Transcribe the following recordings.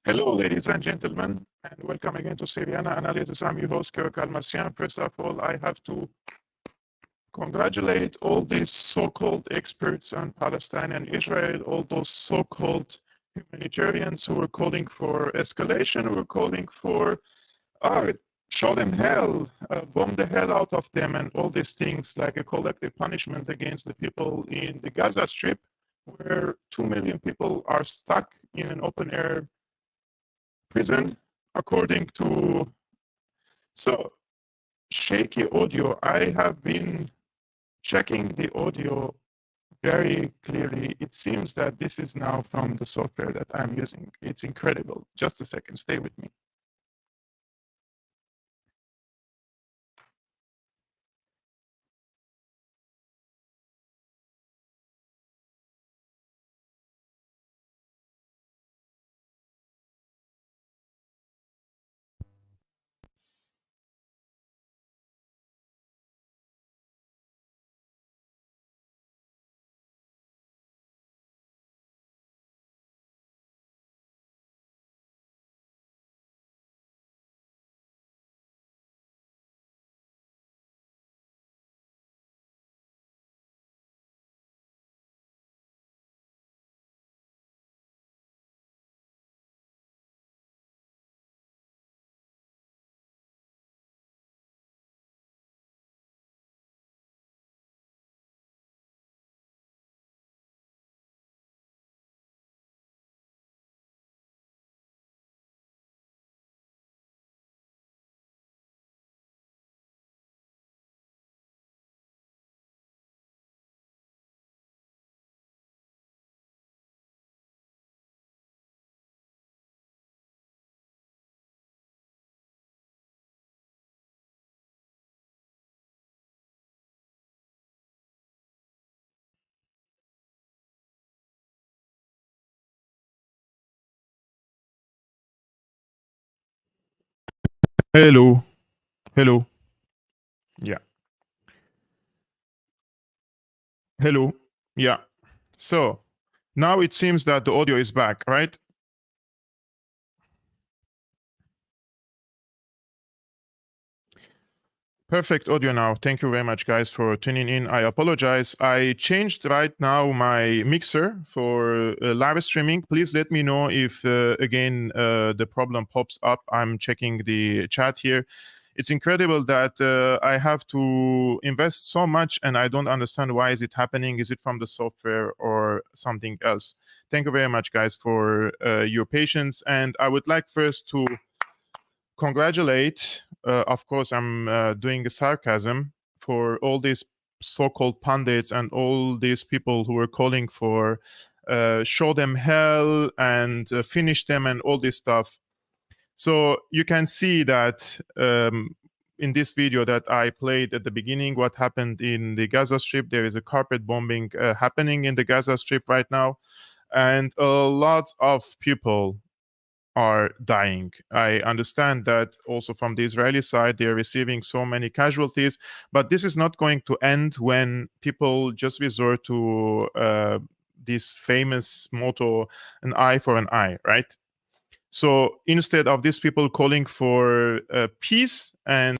Hello, ladies and gentlemen, and welcome again to Syriana Analysis. I'm your host, Almassian. First of all, I have to congratulate all these so-called experts on Palestine and Israel, all those so-called humanitarians who are calling for escalation, who are calling for show them hell, bomb the hell out of them, and all these things like a collective punishment against the people in the Gaza Strip, where 2 million people are stuck in an open-air prison, according to shaky audio. I have been checking the audio very clearly. It seems that this is now from the software that I'm using. It's incredible. Just a second, stay with me. Hello. Hello. Yeah. Hello. Yeah. So now it seems that the audio is back, right? Perfect audio now. Thank you very much, guys, for tuning in. I apologize. I changed right now my mixer for live streaming. Please let me know if, again, the problem pops up. I'm checking the chat here. It's incredible that I have to invest so much and I don't understand why is it happening. Is it from the software or something else? Thank you very much, guys, for your patience. And I would like first to congratulate, of course, I'm doing a sarcasm for all these so-called pundits and all these people who are calling for show them hell and finish them and all this stuff. So you can see that in this video that I played at the beginning, what happened in the Gaza Strip. There is a carpet bombing happening in the Gaza Strip right now, and a lot of people are dying. I understand that also from the Israeli side, they're receiving so many casualties, but this is not going to end when people just resort to this famous motto, an eye for an eye, right? So instead of these people calling for peace and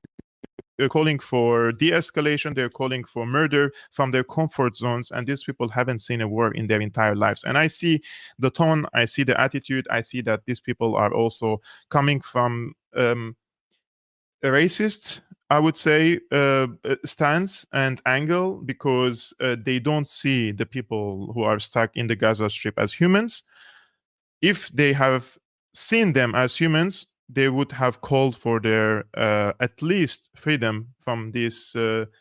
calling for de-escalation, they're calling for murder from their comfort zones, and these people haven't seen a war in their entire lives. And I see the tone, I see the attitude, I see that these people are also coming from a racist, I would say, stance and angle, because they don't see the people who are stuck in the Gaza Strip as humans. If they have seen them as humans, they would have called for their at least freedom from this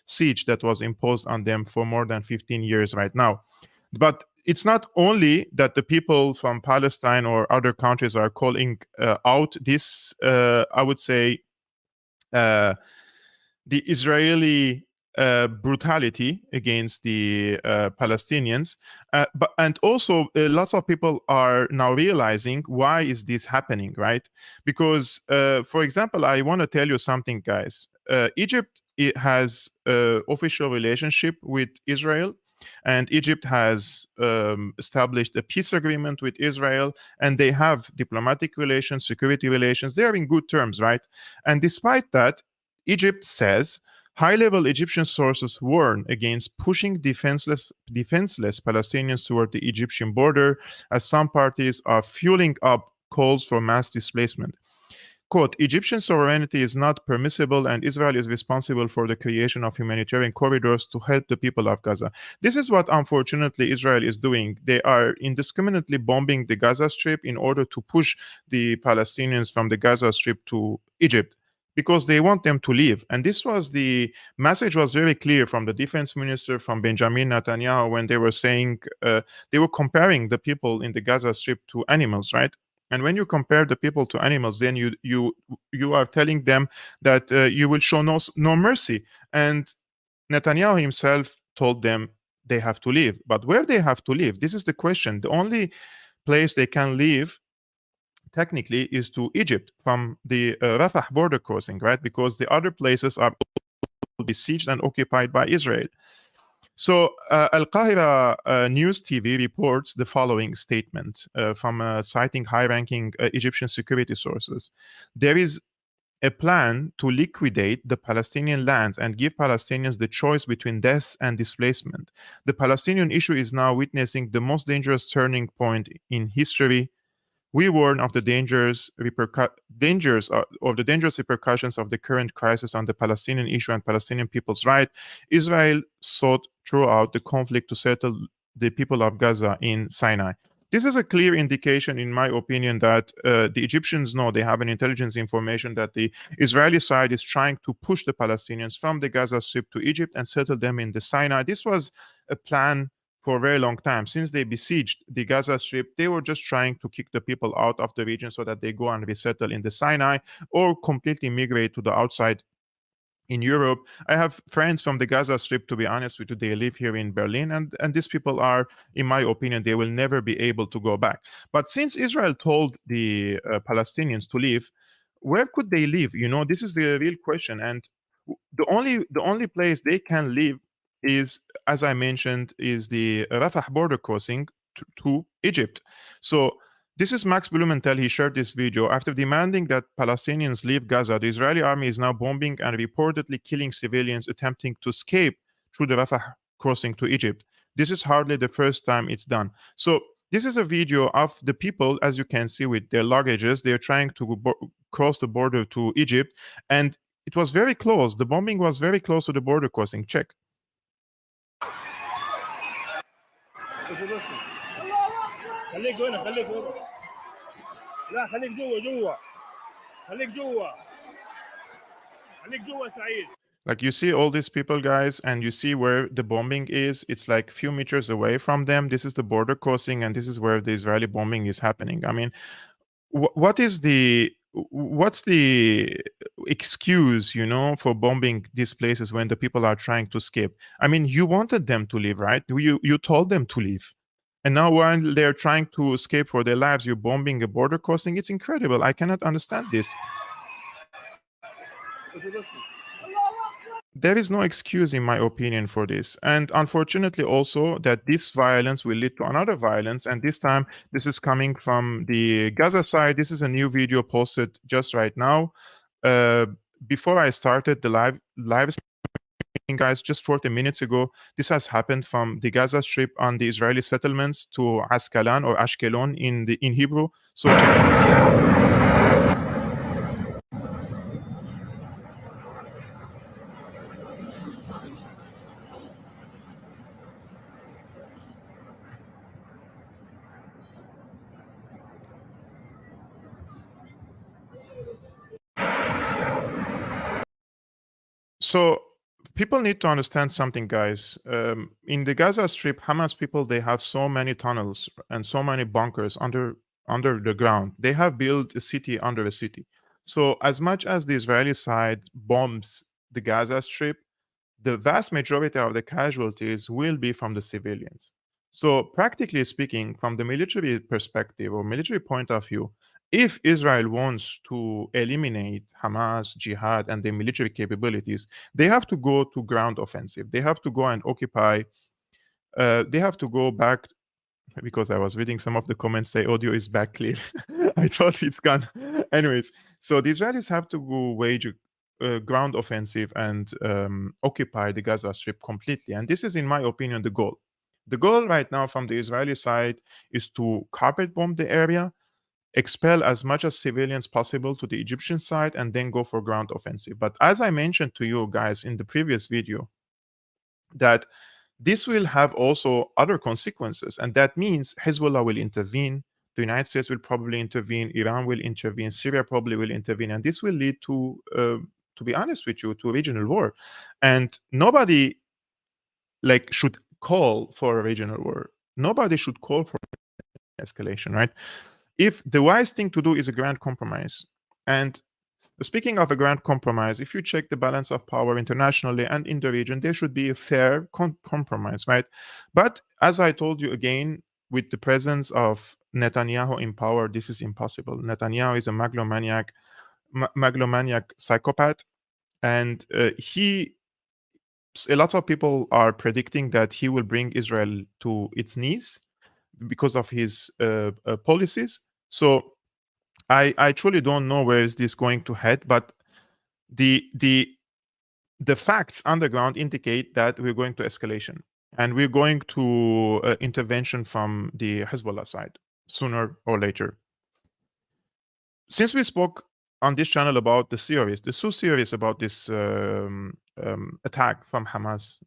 siege that was imposed on them for more than 15 years right now. But it's not only that the people from Palestine or other countries are calling out this, I would say, the Israeli brutality against the Palestinians, and also lots of people are now realizing why is this happening, right? Because, for example, I want to tell you something, guys. Egypt, it has official relationship with Israel, and Egypt has established a peace agreement with Israel, and they have diplomatic relations, security relations. They are in good terms, right? And despite that, Egypt says high-level Egyptian sources warn against pushing defenseless Palestinians toward the Egyptian border, as some parties are fueling up calls for mass displacement. Quote, Egyptian sovereignty is not permissible, and Israel is responsible for the creation of humanitarian corridors to help the people of Gaza. This is what, unfortunately, Israel is doing. They are indiscriminately bombing the Gaza Strip in order to push the Palestinians from the Gaza Strip to Egypt, because they want them to leave. And this was the message was very clear from the defense minister, from Benjamin Netanyahu, when they were saying, they were comparing the people in the Gaza Strip to animals, right? And when you compare the people to animals, then you are telling them that you will show no mercy. And Netanyahu himself told them they have to leave. But where they have to leave? This is the question. The only place they can leave technically is to Egypt from the Rafah border crossing, right? Because the other places are besieged and occupied by Israel. So Al Qahira News TV reports the following statement from citing high-ranking Egyptian security sources. There is a plan to liquidate the Palestinian lands and give Palestinians the choice between death and displacement. The Palestinian issue is now witnessing the most dangerous turning point in history. We warn of the dangerous repercussions of the current crisis on the Palestinian issue and Palestinian people's right. Israel sought throughout the conflict to settle the people of Gaza in Sinai. This is a clear indication, in my opinion, that the Egyptians know, they have an intelligence information that the Israeli side is trying to push the Palestinians from the Gaza Strip to Egypt and settle them in the Sinai. This was a plan for a very long time. Since they besieged the Gaza Strip, they were just trying to kick the people out of the region so that they go and resettle in the Sinai or completely migrate to the outside in Europe. I have friends from the Gaza Strip, to be honest with you. They live here in Berlin, and these people are, in my opinion, they will never be able to go back. But since Israel told the Palestinians to leave, where could they live? You know, this is the real question. And the only place they can live is, as I mentioned, is the Rafah border crossing to Egypt. So this is Max Blumenthal. He shared this video. After demanding that Palestinians leave Gaza, the Israeli army is now bombing and reportedly killing civilians attempting to escape through the Rafah crossing to Egypt. This is hardly the first time it's done. So this is a video of the people, as you can see, with their luggages. They're trying to cross the border to Egypt, and it was very close. The bombing was very close to the border crossing. Check. خليك هنا خليك هنا لا خليك جوا خليك جوا خليك جوا سعيد. Like, you see all these people, guys, and you see where the bombing is. It's like a few meters away from them. This is the border crossing, and this is where the Israeli bombing is happening. I mean, what's the excuse, you know, for bombing these places when the people are trying to escape? I mean, you wanted them to leave, right? You told them to leave. And now while they're trying to escape for their lives, you're bombing a border crossing. It's incredible. I cannot understand this. There is no excuse, in my opinion, for this. And unfortunately also that this violence will lead to another violence. And this time, this is coming from the Gaza side. This is a new video posted just right now. before I started the live stream, guys, just 40 minutes ago, this has happened from the Gaza Strip on the Israeli settlements to Ascalon or Ashkelon in Hebrew. So So people need to understand something, guys. In the Gaza Strip, Hamas people, they have so many tunnels and so many bunkers under the ground. They have built a city under a city. So as much as the Israeli side bombs the Gaza Strip, the vast majority of the casualties will be from the civilians. So practically speaking, from the military perspective or military point of view, if Israel wants to eliminate Hamas, jihad, and their military capabilities, they have to go to ground offensive. They have to go and occupy. They have to go back, because I was reading some of the comments say audio is back clear. I thought it's gone. Anyways, so the Israelis have to go wage a ground offensive and occupy the Gaza Strip completely. And this is, in my opinion, the goal. The goal right now from the Israeli side is to carpet bomb the area, expel as much as civilians possible to the Egyptian side, and then go for ground offensive. But as I mentioned to you guys in the previous video, that this will have also other consequences, and that means Hezbollah will intervene, the United States will probably intervene, Iran will intervene, Syria probably will intervene, and this will lead to be honest with you, to a regional war. And nobody should call for a regional war. Nobody should call for escalation, right? If the wise thing to do is a grand compromise, and speaking of a grand compromise, if you check the balance of power internationally and in the region, there should be a fair compromise, right? But as I told you again, with the presence of Netanyahu in power, this is impossible. Netanyahu is a megalomaniac psychopath, and a lot of people are predicting that he will bring Israel to its knees because of his policies. So I truly don't know where is this going to head, but the facts on the ground indicate that we're going to escalation, and we're going to intervention from the Hezbollah side sooner or later. Since we spoke on this channel about the two theories about this attack from Hamas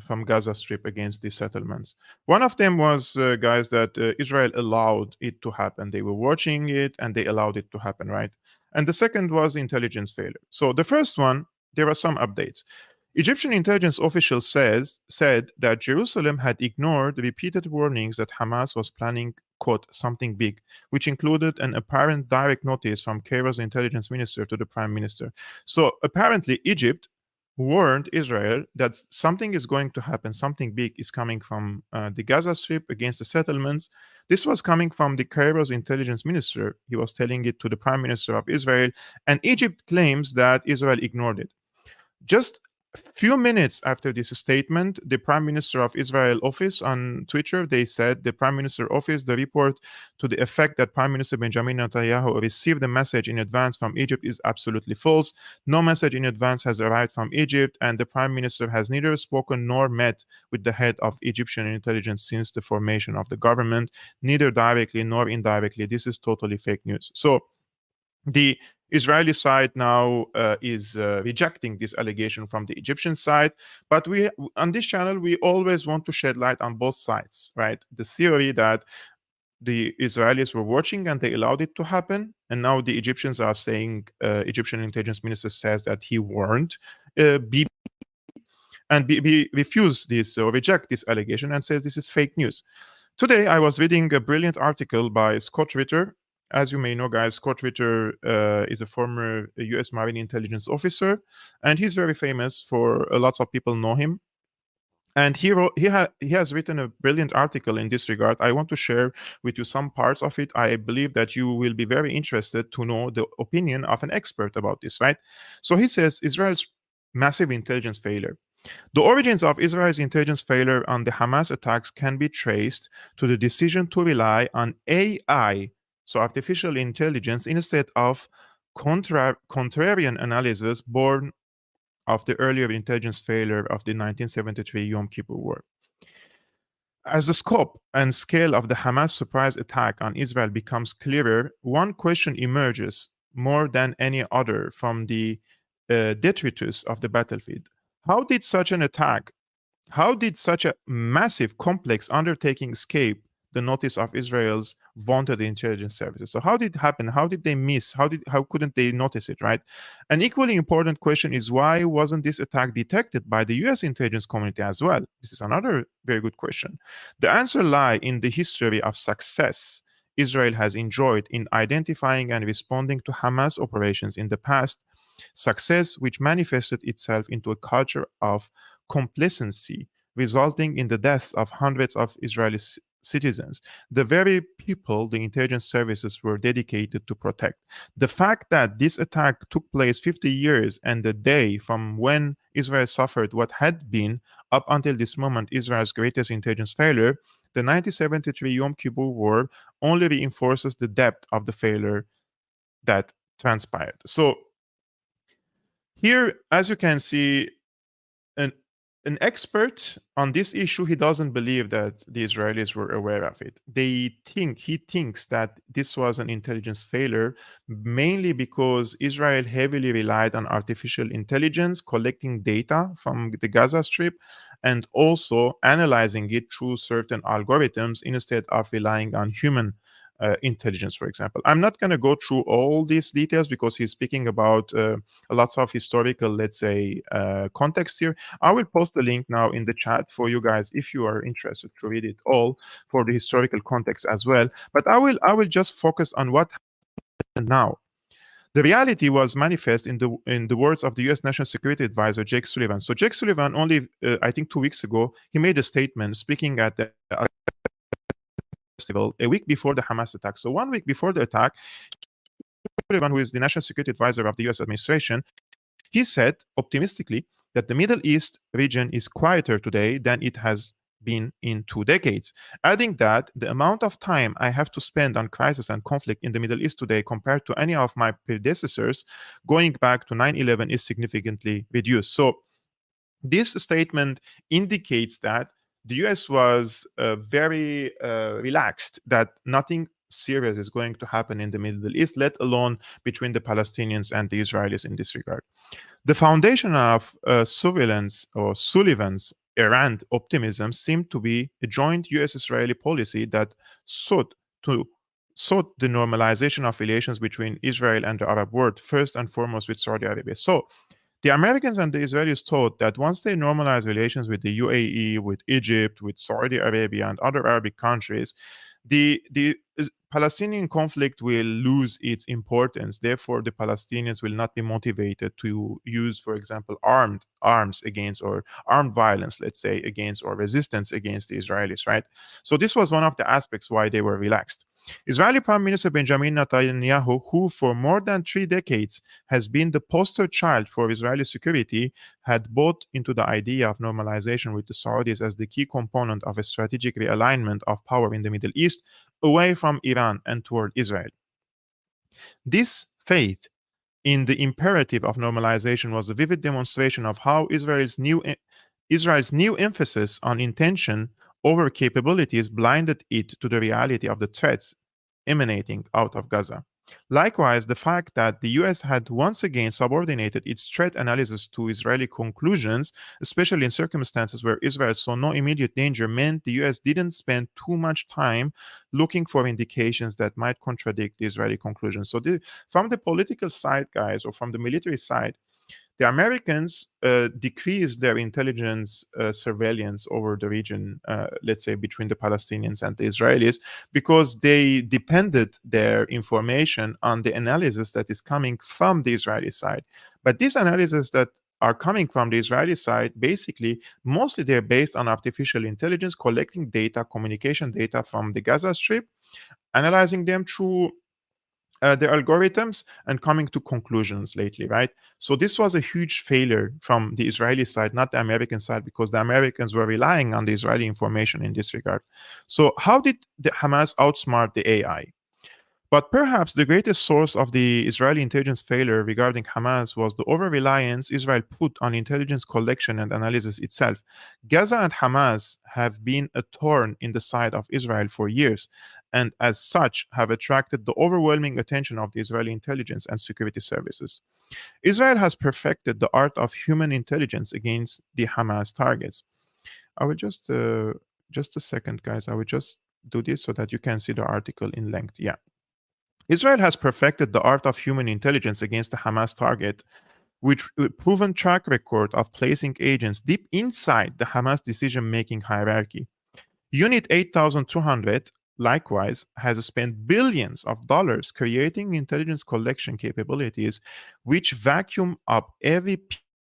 from Gaza Strip against these settlements. One of them was, guys, that Israel allowed it to happen. They were watching it and they allowed it to happen, right? And the second was intelligence failure. So the first one, there are some updates. Egyptian intelligence officials said that Jerusalem had ignored repeated warnings that Hamas was planning, quote, something big, which included an apparent direct notice from Cairo's intelligence minister to the prime minister. So apparently Egypt warned Israel that something is going to happen, something big is coming from the Gaza Strip against the settlements. This was coming from the Cairo's intelligence minister. He was telling it to the prime minister of Israel, and Egypt claims that Israel ignored it. Just a few minutes after this statement, the Prime Minister of Israel office on Twitter, they said the Prime Minister office, the report to the effect that Prime Minister Benjamin Netanyahu received a message in advance from Egypt is absolutely false. No message in advance has arrived from Egypt, and the Prime Minister has neither spoken nor met with the head of Egyptian intelligence since the formation of the government, neither directly nor indirectly. This is totally fake news. So the Israeli side now is rejecting this allegation from the Egyptian side, but we on this channel we always want to shed light on both sides, right? The theory that the Israelis were watching and they allowed it to happen, and now the Egyptians are saying, Egyptian intelligence minister says that he warned Bibi, and Bibi refused this or reject this allegation and says this is fake news. Today I was reading a brilliant article by Scott Ritter. As you may know, guys, Scott Ritter is a former U.S. Marine intelligence officer, and he's very famous for lots of people know him. And he has written a brilliant article in this regard. I want to share with you some parts of it. I believe that you will be very interested to know the opinion of an expert about this, right? So he says Israel's massive intelligence failure. The origins of Israel's intelligence failure on the Hamas attacks can be traced to the decision to rely on AI, so artificial intelligence, instead of contrarian analysis born of the earlier intelligence failure of the 1973 Yom Kippur War. As the scope and scale of the Hamas surprise attack on Israel becomes clearer, one question emerges more than any other from the detritus of the battlefield. How did such a massive, complex undertaking escape the notice of Israel's vaunted intelligence services? So how did it happen? How did they miss? How couldn't they notice it, right? An equally important question is, why wasn't this attack detected by the US intelligence community as well? This is another very good question. The answer lies in the history of success Israel has enjoyed in identifying and responding to Hamas operations in the past, success which manifested itself into a culture of complacency, resulting in the deaths of hundreds of Israeli citizens, the very people the intelligence services were dedicated to protect. The fact that this attack took place 50 years and a day from when Israel suffered what had been, up until this moment, Israel's greatest intelligence failure, the 1973 Yom Kippur War, only reinforces the depth of the failure that transpired. So here, as you can see, an expert on this issue, he doesn't believe that the Israelis were aware of it. He thinks that this was an intelligence failure, mainly because Israel heavily relied on artificial intelligence, collecting data from the Gaza Strip, and also analyzing it through certain algorithms instead of relying on human intelligence, for example. I'm not going to go through all these details because he's speaking about lots of historical, let's say, context here. I will post a link now in the chat for you guys if you are interested to read it all for the historical context as well. But I will just focus on what happened now. The reality was manifest in the words of the U.S. National Security Advisor Jake Sullivan. So Jake Sullivan, only I think 2 weeks ago, he made a statement speaking at the festival a week before the Hamas attack. So 1 week before the attack, Sullivan, who is the National Security Advisor of the U.S. administration, he said optimistically that the Middle East region is quieter today than it has been in 2 decades, adding that the amount of time I have to spend on crisis and conflict in the Middle East today compared to any of my predecessors going back to 9/11 is significantly reduced. So this statement indicates that the US was very relaxed that nothing serious is going to happen in the Middle East, let alone between the Palestinians and the Israelis in this regard. The foundation of Sullivan's errant optimism seemed to be a joint US-Israeli policy that sought the normalization of relations between Israel and the Arab world, first and foremost with Saudi Arabia. So the Americans and the Israelis thought that once they normalize relations with the UAE, with Egypt, with Saudi Arabia, and other Arabic countries, the Palestinian conflict will lose its importance. Therefore, the Palestinians will not be motivated to use, for example, arms against, or armed violence, let's say, against, or resistance against the Israelis, right? So this was one of the aspects why they were relaxed. Israeli Prime Minister Benjamin Netanyahu, who for more than 3 decades has been the poster child for Israeli security, had bought into the idea of normalization with the Saudis as the key component of a strategic realignment of power in the Middle East away from Iran and toward Israel. This faith in the imperative of normalization was a vivid demonstration of how Israel's new emphasis on intention over capabilities blinded it to the reality of the threats emanating out of Gaza. Likewise, the fact that the US had once again subordinated its threat analysis to Israeli conclusions, especially in circumstances where Israel saw no immediate danger, meant the US didn't spend too much time looking for indications that might contradict the Israeli conclusions. So from the political side, guys, or from the military side, the Americans decreased their intelligence surveillance over the region, let's say between the Palestinians and the Israelis, because they depended their information on the analysis that is coming from the Israeli side. But these analyses that are coming from the Israeli side, basically, mostly they're based on artificial intelligence, collecting data, communication data from the Gaza Strip, analyzing them through the algorithms and coming to conclusions lately, right? So this was a huge failure from the Israeli side, not the American side, because the Americans were relying on the Israeli information in this regard. So how did the Hamas outsmart the AI? But perhaps the greatest source of the Israeli intelligence failure regarding Hamas was the over reliance Israel put on intelligence collection and analysis itself. Gaza and Hamas have been a thorn in the side of Israel for years, and as such have attracted the overwhelming attention of the Israeli intelligence and security services. Israel has perfected the art of human intelligence against the Hamas targets. I would just a second, guys. I would just do this so that you can see the article in length. Yeah. Israel has perfected the art of human intelligence against the Hamas target, with a proven track record of placing agents deep inside the Hamas decision making hierarchy. Unit 8200, likewise, has spent billions of dollars creating intelligence collection capabilities which vacuum up every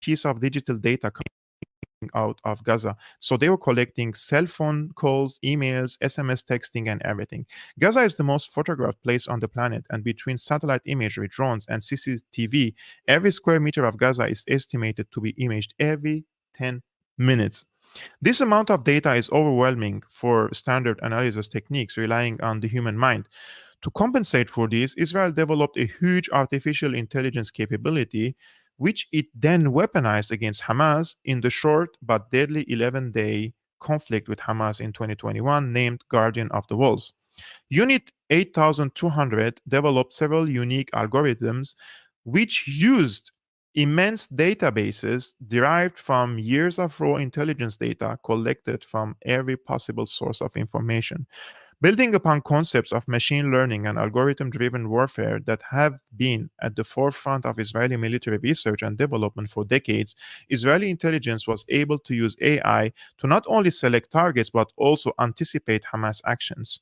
piece of digital data out of Gaza. So they were collecting cell phone calls, emails, SMS texting, and everything. Gaza is the most photographed place on the planet, and between satellite imagery, drones, and CCTV, every square meter of Gaza is estimated to be imaged every 10 minutes. This amount of data is overwhelming for standard analysis techniques relying on the human mind. To compensate for this, Israel developed a huge artificial intelligence capability, which it then weaponized against Hamas in the short but deadly 11-day conflict with Hamas in 2021, named Guardian of the Walls. Unit 8200 developed several unique algorithms which used immense databases derived from years of raw intelligence data collected from every possible source of information. Building upon concepts of machine learning and algorithm driven warfare that have been at the forefront of Israeli military research and development for decades, Israeli intelligence was able to use AI to not only select targets but also anticipate Hamas actions.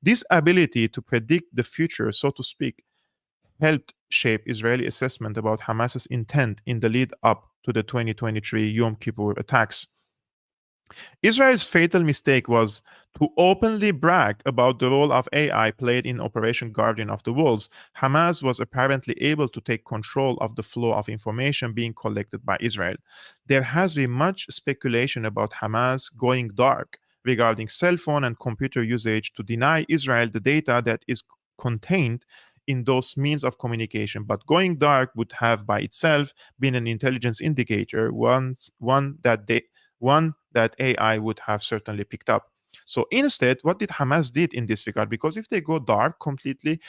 This ability to predict the future, so to speak, helped shape Israeli assessment about Hamas's intent in the lead up to the 2023 Yom Kippur attacks. Israel's fatal mistake was to openly brag about the role of AI played in Operation Guardian of the Walls. Hamas was apparently able to take control of the flow of information being collected by Israel. There has been much speculation about Hamas going dark regarding cell phone and computer usage to deny Israel the data that is contained in those means of communication. But going dark would have by itself been an intelligence indicator, one that AI would have certainly picked up. So instead, what did Hamas did in this regard? Because if they go dark completely,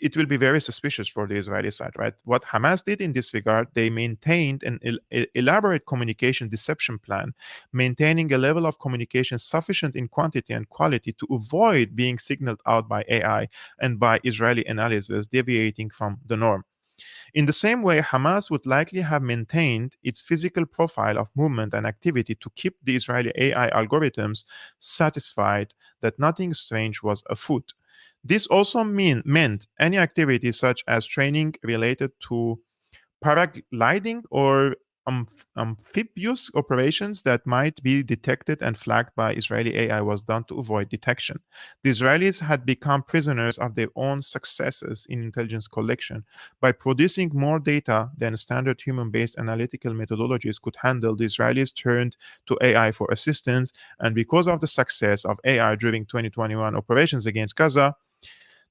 it will be very suspicious for the Israeli side, right? What Hamas did in this regard, they maintained an elaborate communication deception plan, maintaining a level of communication sufficient in quantity and quality to avoid being signaled out by AI and by Israeli analysis deviating from the norm. In the same way, Hamas would likely have maintained its physical profile of movement and activity to keep the Israeli AI algorithms satisfied that nothing strange was afoot. This also meant any activity such as training related to paragliding or amphibious operations that might be detected and flagged by Israeli AI was done to avoid detection. The Israelis had become prisoners of their own successes in intelligence collection. By producing more data than standard human based analytical methodologies could handle, the Israelis turned to AI for assistance, and because of the success of AI during 2021 operations against Gaza,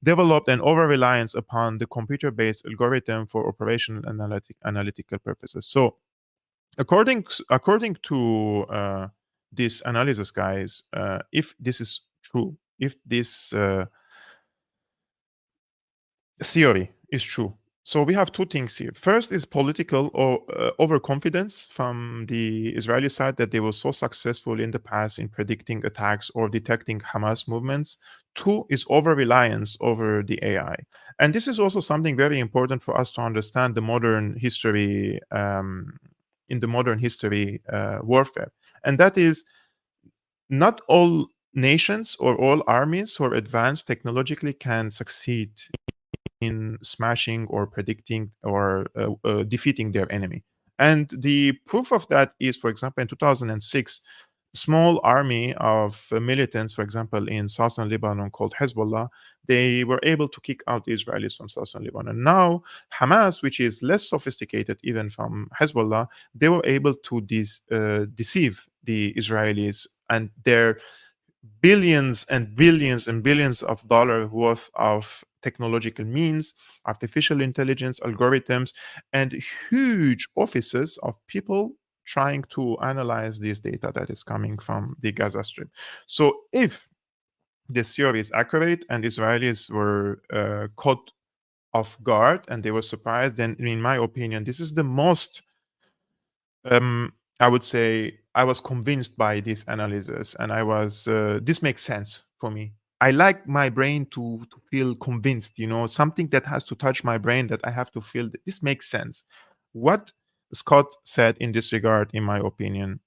developed an over reliance upon the computer based algorithm for operational analytical purposes. So, according to this analysis, guys, if this is true, if this theory is true. So we have two things here. First is political or overconfidence from the Israeli side that they were so successful in the past in predicting attacks or detecting Hamas movements. Two is over reliance over the AI. And this is also something very important for us to understand the modern history, in the modern history warfare. And that is not all nations or all armies who are advanced technologically can succeed in smashing or predicting or defeating their enemy. And the proof of that is, for example, in 2006, small army of militants, for example, in southern Lebanon called Hezbollah, they were able to kick out the Israelis from southern Lebanon. Now, Hamas, which is less sophisticated even from Hezbollah, they were able to deceive the Israelis, and their billions and billions and billions of dollars worth of technological means, artificial intelligence, algorithms, and huge offices of people trying to analyze this data that is coming from the Gaza Strip. So if this theory is accurate and Israelis were caught off guard and they were surprised, then in my opinion, this is the most I would say I was convinced by this analysis, and I was this makes sense for me. I like my brain to feel convinced, something that has to touch my brain, that I have to feel that this makes sense. What Scott said in this regard, in my opinion,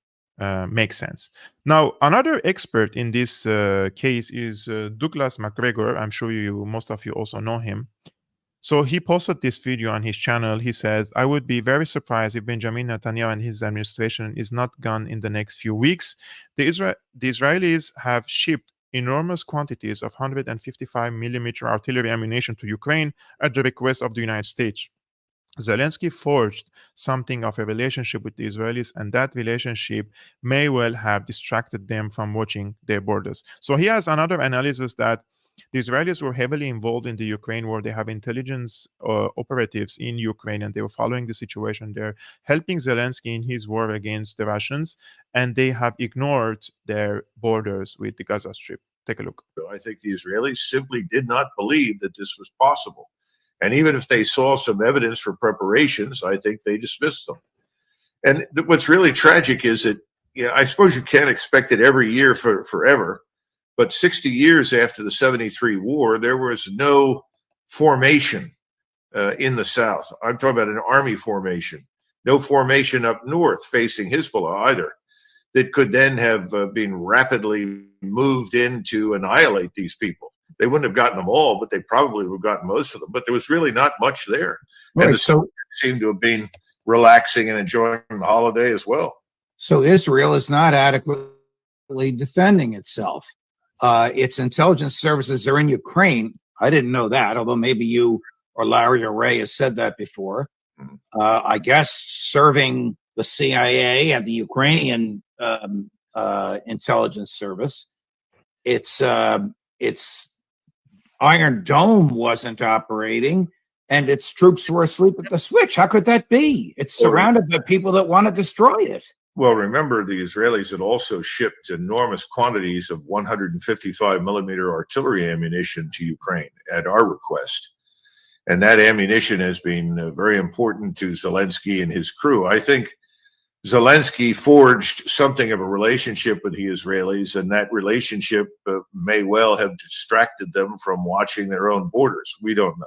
makes sense. Now, another expert in this case is Douglas McGregor. I'm sure most of you also know him. So he posted this video on his channel. He says, I would be very surprised if Benjamin Netanyahu and his administration is not gone in the next few weeks. The Israelis have shipped enormous quantities of 155 millimeter artillery ammunition to Ukraine at the request of the United States. Zelensky forged something of a relationship with the Israelis, and that relationship may well have distracted them from watching their borders. So he has another analysis that the Israelis were heavily involved in the Ukraine war. They have intelligence operatives in Ukraine, and they were following the situation there, helping Zelensky in his war against the Russians, and they have ignored their borders with the Gaza Strip. Take a look. I think the Israelis simply did not believe that this was possible. And even if they saw some evidence for preparations, I think they dismissed them. And what's really tragic is that, I suppose you can't expect it every year forever. But 60 years after the 73 war, there was no formation in the South. I'm talking about an army formation. No formation up north facing Hezbollah either that could then have been rapidly moved in to annihilate these people. They wouldn't have gotten them all, but they probably would have gotten most of them. But there was really not much there. Right, and the seemed to have been relaxing and enjoying the holiday as well. So Israel is not adequately defending itself. Its intelligence services are in Ukraine. I didn't know that, although maybe you or Larry or Ray has said that before. I guess serving the CIA and the Ukrainian intelligence service. Its Iron Dome wasn't operating, and its troops were asleep at the switch. How could that be? It's surrounded by people that want to destroy it. Well, remember, the Israelis had also shipped enormous quantities of 155 millimeter artillery ammunition to Ukraine at our request. And that ammunition has been very important to Zelensky and his crew. I think Zelensky forged something of a relationship with the Israelis, and that relationship may well have distracted them from watching their own borders. We don't know.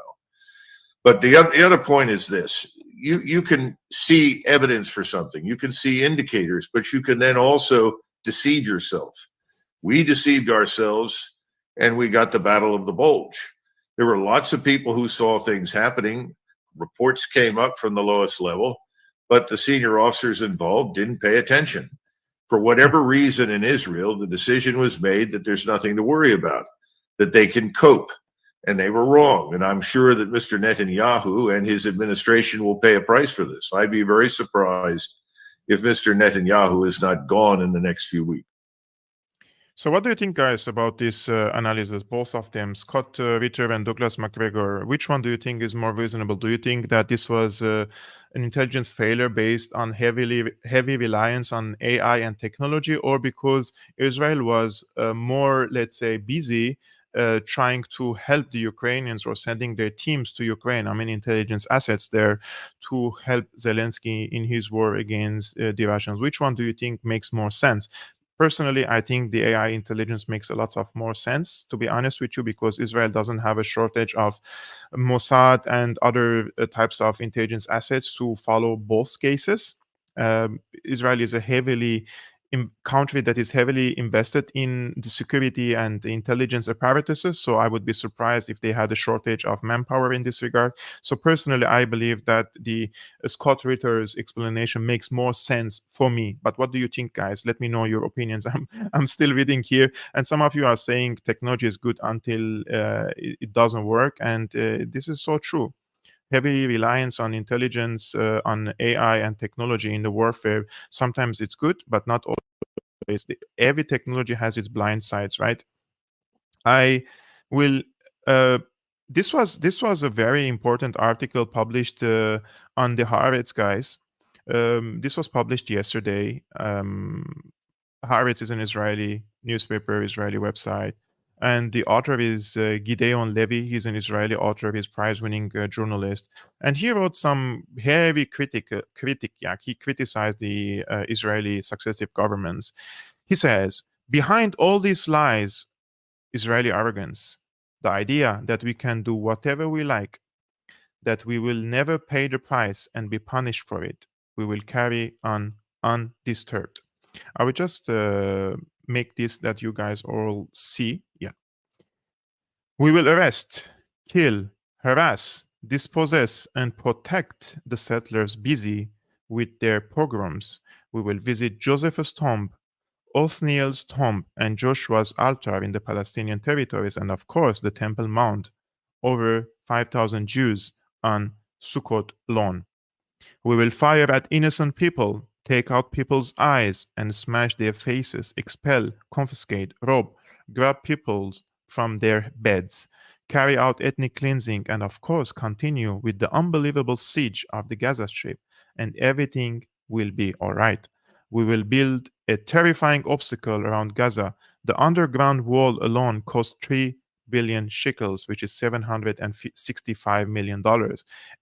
But the other point is this. You can see evidence for something. You can see indicators, but you can then also deceive yourself. We deceived ourselves, and we got the Battle of the Bulge. There were lots of people who saw things happening. Reports came up from the lowest level, but the senior officers involved didn't pay attention. For whatever reason in Israel, the decision was made that there's nothing to worry about, that they can cope. And they were wrong. And I'm sure that Mr. Netanyahu and his administration will pay a price for this. I'd be very surprised if Mr. Netanyahu is not gone in the next few weeks. So what do you think, guys, about this analysis, both of them, Scott Ritter and Douglas McGregor? Which one do you think is more reasonable? Do you think that this was an intelligence failure based on heavy reliance on AI and technology, or because Israel was more, let's say, busy trying to help the Ukrainians or sending their teams to Ukraine, intelligence assets there, to help Zelensky in his war against the Russians? Which one do you think makes more sense? Personally, I think the AI intelligence makes a lot of more sense, to be honest with you, because Israel doesn't have a shortage of Mossad and other types of intelligence assets to follow both cases. Israel is a country that is heavily invested in the security and the intelligence apparatuses, so I would be surprised if they had a shortage of manpower in this regard. So personally, I believe that the Scott Ritter's explanation makes more sense for me. But what do you think, guys? Let me know your opinions. I'm still reading here, and some of you are saying technology is good until it doesn't work, and this is so true. Heavy reliance on intelligence, on AI and technology in the warfare, sometimes it's good, but not Every technology has its blind sides, right? I will. This was a very important article published on the Haaretz, guys. This was published yesterday. Haaretz is an Israeli newspaper, Israeli website, and the author is Gideon Levy. He's an Israeli author. He's prize-winning journalist, and he wrote some heavy critic. Yeah, he criticized the Israeli successive governments. He says, behind all these lies, Israeli arrogance, the idea that we can do whatever we like, that we will never pay the price and be punished for it. We will carry on undisturbed. I will just make this that you guys all see. Yeah. We will arrest, kill, harass, dispossess, and protect the settlers busy with their pogroms. We will visit Joseph's tomb, Othniel's tomb, and Joshua's altar in the Palestinian territories, and of course the Temple Mount. Over 5,000 Jews on Sukkot lawn. We will fire at innocent people, take out people's eyes and smash their faces, expel, confiscate, rob, grab people from their beds, carry out ethnic cleansing, and of course continue with the unbelievable siege of the Gaza Strip, and everything will be all right. We will build a terrifying obstacle around Gaza. The underground wall alone cost 3 billion shekels, which is $765 million,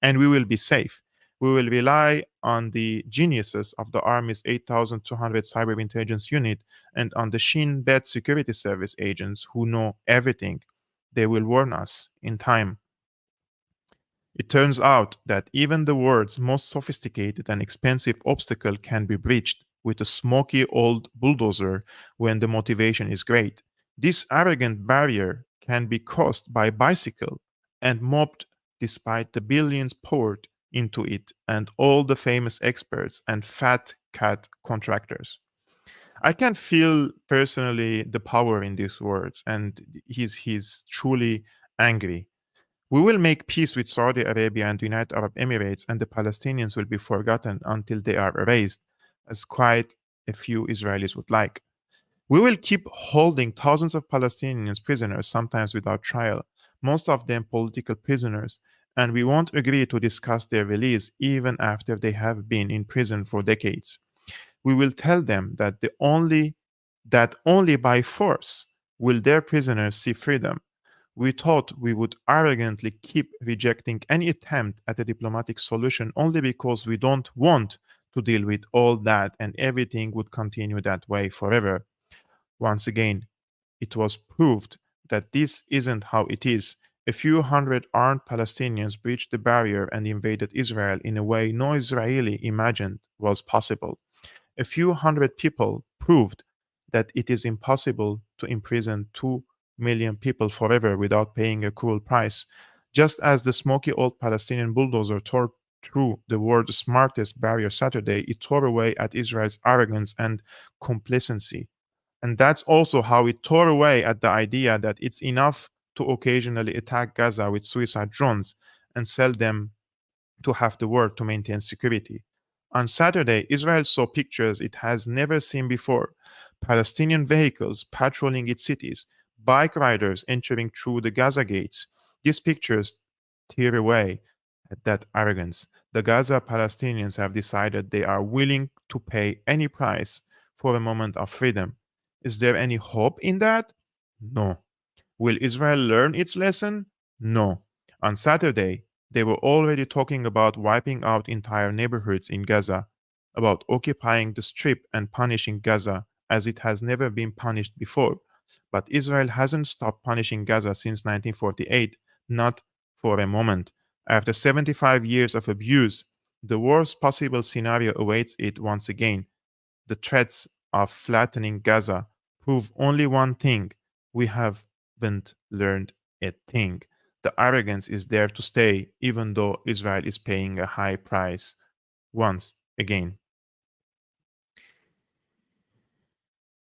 and we will be safe. We will rely on the geniuses of the Army's 8,200 cyber intelligence unit and on the Shin Bet security service agents who know everything. They will warn us in time. It turns out that even the world's most sophisticated and expensive obstacle can be breached with a smoky old bulldozer when the motivation is great. This arrogant barrier can be crossed by bicycle and mopped despite the billions poured into it and all the famous experts and fat cat contractors. I can feel personally the power in these words, and he's truly angry. We will make peace with Saudi Arabia and the United Arab Emirates, and the Palestinians will be forgotten until they are erased, as quite a few Israelis would like. We will keep holding thousands of Palestinians prisoners, sometimes without trial, most of them political prisoners, and we won't agree to discuss their release even after they have been in prison for decades. We will tell them that only by force will their prisoners see freedom. We thought we would arrogantly keep rejecting any attempt at a diplomatic solution only because we don't want to deal with all that and everything would continue that way forever. Once again, it was proved that this isn't how it is. A few hundred armed Palestinians breached the barrier and invaded Israel in a way no Israeli imagined was possible. A few hundred people proved that it is impossible to imprison 2 million people forever without paying a cruel price. Just as the smoky old Palestinian bulldozer tore through the world's smartest barrier Saturday, it tore away at Israel's arrogance and complacency. And that's also how it tore away at the idea that it's enough to occasionally attack Gaza with suicide drones and sell them to half the world to maintain security. On Saturday, Israel saw pictures it has never seen before: Palestinian vehicles patrolling its cities, bike riders entering through the Gaza gates. These pictures tear away at that arrogance. The Gaza Palestinians have decided they are willing to pay any price for a moment of freedom. Is there any hope in that? No. Will Israel learn its lesson? No. On Saturday, they were already talking about wiping out entire neighborhoods in Gaza, about occupying the strip and punishing Gaza as it has never been punished before. But Israel hasn't stopped punishing Gaza since 1948, not for a moment. After 75 years of abuse, the worst possible scenario awaits it once again. The threats of flattening Gaza prove only one thing: we haven't learned a thing. The arrogance is there to stay, even though Israel is paying a high price once again.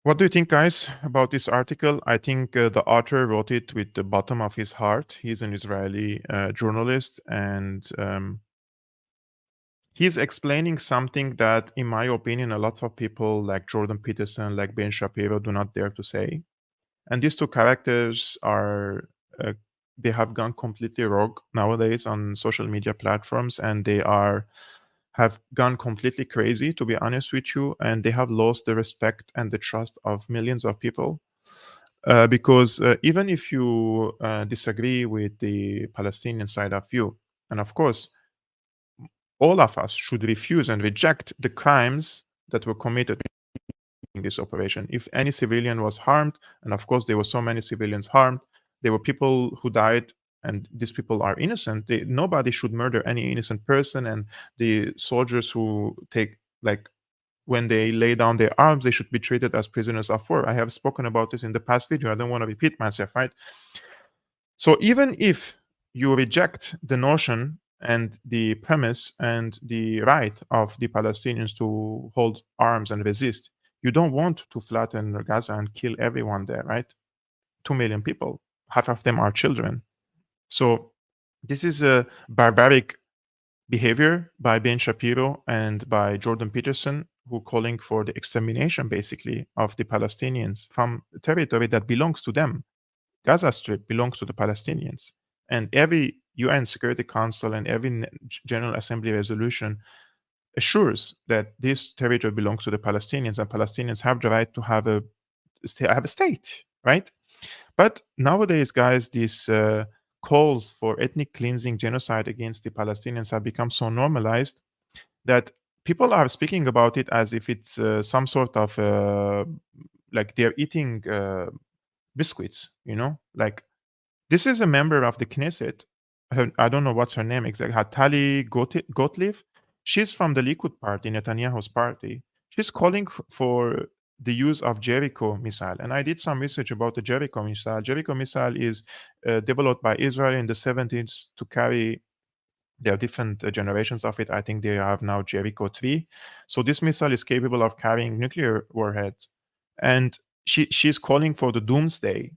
What do you think, guys, about this article? I think the author wrote it with the bottom of his heart. He's an Israeli journalist, and he's explaining something that, in my opinion, a lot of people like Jordan Peterson, like Ben Shapiro, do not dare to say. And these two characters are, they have gone completely rogue nowadays on social media platforms, and they have gone completely crazy, to be honest with you, and they have lost the respect and the trust of millions of people. Because even if you disagree with the Palestinian side of view, and of course, all of us should refuse and reject the crimes that were committed in this operation. If any civilian was harmed, and of course there were so many civilians harmed, there were people who died, and these people are innocent. Nobody should murder any innocent person, and the soldiers who take, like, when they lay down their arms, they should be treated as prisoners of war. I have spoken about this in the past video. I don't want to repeat myself, right? So even if you reject the notion and the premise and the right of the Palestinians to hold arms and resist, you don't want to flatten Gaza and kill everyone there, right? 2 million people, half of them are children. So this is a barbaric behavior by Ben Shapiro and by Jordan Peterson, who calling for the extermination, basically, of the Palestinians from a territory that belongs to them. Gaza Strip belongs to the Palestinians. And every UN Security Council and every General Assembly resolution assures that this territory belongs to the Palestinians, and Palestinians have the right to have a state, right? But nowadays, guys, these calls for ethnic cleansing, genocide against the Palestinians have become so normalized that people are speaking about it as if it's some sort of like they're eating biscuits, like this is a member of the Knesset. I don't know what's her name exactly. Atali Gottlieb. She's from the Likud party, Netanyahu's party. She's calling for the use of Jericho missile. And I did some research about the Jericho missile. Jericho missile is developed by Israel in the 70s to carry. There are different generations of it. I think they have now Jericho 3. So this missile is capable of carrying nuclear warheads. And she's calling for the doomsday.